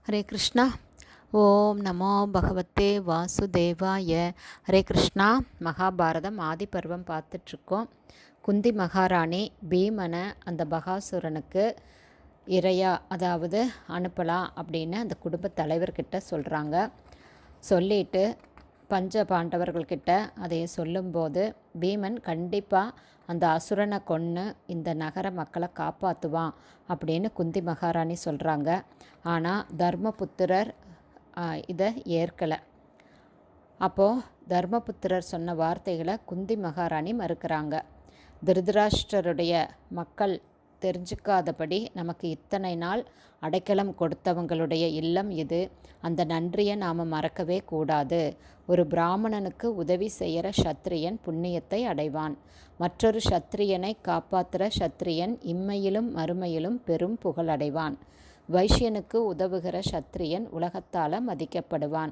ஹரே கிருஷ்ணா. ஓம் நமோ பகவத்தே வாசுதேவாய. ஹரே கிருஷ்ணா. மகாபாரதம் ஆதி பருவம் பார்த்துட்ருக்கோம். குந்தி மகாராணி பீமனை அந்த பகாசுரனுக்கு இரையா அதாவது அனுப்பலாம் அப்படின்னு அந்த குடும்ப தலைவர்கிட்ட சொல்கிறாங்க. சொல்லிட்டு பஞ்ச பாண்டவர்கள்கிட்ட அதை சொல்லும்போது பீமன் கண்டிப்பாக அந்த அசுரனை கொன்று இந்த நகர மக்களை காப்பாற்றுவான் அப்படின்னு குந்தி மகாராணி சொல்கிறாங்க. ஆனால் தர்மபுத்திரர் இதை ஏற்கலை. அப்போது தர்மபுத்திரர் சொன்ன வார்த்தைகளை குந்தி மகாராணி மறுக்கிறாங்க. திருதராஷ்டிரருடைய மக்கள் தெரிஞ்சுக்காதபடி நமக்கு இத்தனை நாள் அடைக்கலம் கொடுத்தவங்களுடைய இல்லம் இது. அந்த நன்றியை நாம் மறக்கவே கூடாது. ஒரு பிராமணனுக்கு உதவி செய்கிற சத்திரியன் புண்ணியத்தை அடைவான். மற்றொரு சத்திரியனை காப்பாற்றுற சத்திரியன் இம்மையிலும் மறுமையிலும் பெரும் புகழடைவான். வைஷ்யனுக்கு உதவுகிற சத்திரியன் உலகத்தால் மதிக்கப்படுவான்.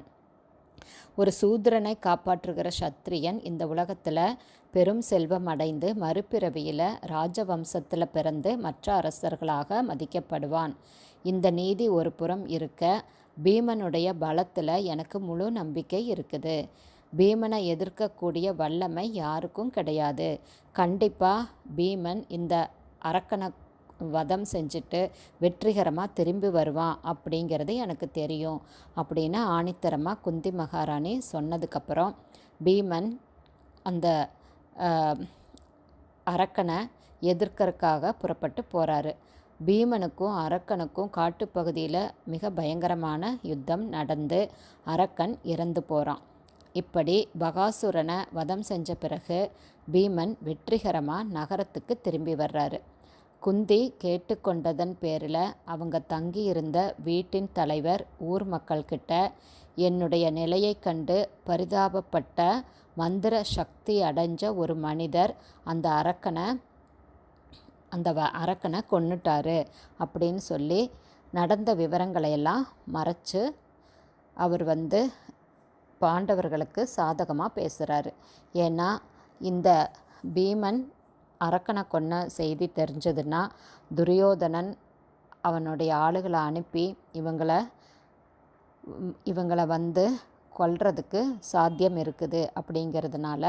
ஒரு சூத்திரனை காப்பாற்றுகிற சத்திரியன் இந்த உலகத்தில் பெரும் செல்வம் அடைந்து மறுபிறவியில் ராஜவம்சத்தில் பிறந்து மற்ற அரசர்களாக மதிக்கப்படுவான். இந்த நீதி ஒரு புறம் இருக்க, பீமனுடைய பலத்தில் எனக்கு முழு நம்பிக்கை இருக்குது. பீமனை எதிர்க்கக்கூடிய வல்லமை யாருக்கும் கிடையாது. கண்டிப்பாக பீமன் இந்த அரக்கனை வதம் செஞ்சுட்டு வெற்றிகரமாக திரும்பி வருவான் அப்படிங்கிறது எனக்கு தெரியும் அப்படின்னு ஆணித்தரமாக குந்தி மகாராணி சொன்னதுக்கப்புறம் பீமன் அந்த அரக்கனை எதிர்க்கறதுக்காக புறப்பட்டு போகிறாரு. பீமனுக்கும் அரக்கனுக்கும் காட்டுப்பகுதியில் மிக பயங்கரமான யுத்தம் நடந்து அரக்கன் இறந்து போகிறான். இப்படி பகாசுரனை வதம் செஞ்ச பிறகு பீமன் வெற்றிகரமாக நகரத்துக்கு திரும்பி வர்றாரு. குந்தி கேட்டுக்கொண்டதன் பேரில் அவங்க தங்கியிருந்த வீட்டின் தலைவர் ஊர் மக்கள்கிட்ட என்னுடைய நிலையை கண்டு பரிதாபப்பட்ட மந்திர சக்தி அடைஞ்ச ஒரு மனிதர் அந்த அரக்கனை கொன்னுட்டாரு அப்படின்னு சொல்லி நடந்த விவரங்களையெல்லாம் மறைச்சு அவர் பாண்டவர்களுக்கு சாதகமாக பேசுகிறாரு. ஏன்னா இந்த பீமன் அரக்கனை கொன்ன செய்தி தெரிஞ்சதுன்னா துரியோதனன் அவனுடைய ஆளுகளை அனுப்பி இவங்களை கொல்றதுக்கு சாத்தியம் இருக்குது. அப்படிங்கிறதுனால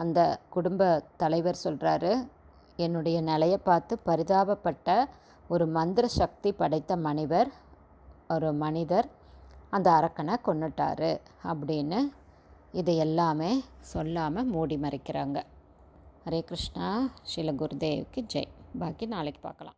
அந்த குடும்ப தலைவர் சொல்கிறாரு, என்னுடைய நிலையை பார்த்து பரிதாபப்பட்ட ஒரு மந்திர சக்தி படைத்த ஒரு மனிதர் அந்த அரக்கனை கொன்னுட்டாரு அப்படின்னு இது எல்லாமே சொல்லாமல் மூடி மறைக்கிறாங்க. ஹரே கிருஷ்ணா. ஸ்ரீல குருதேவ்க்கு ஜெய். பாக்கி நாளைக்கு பார்க்கலாம்.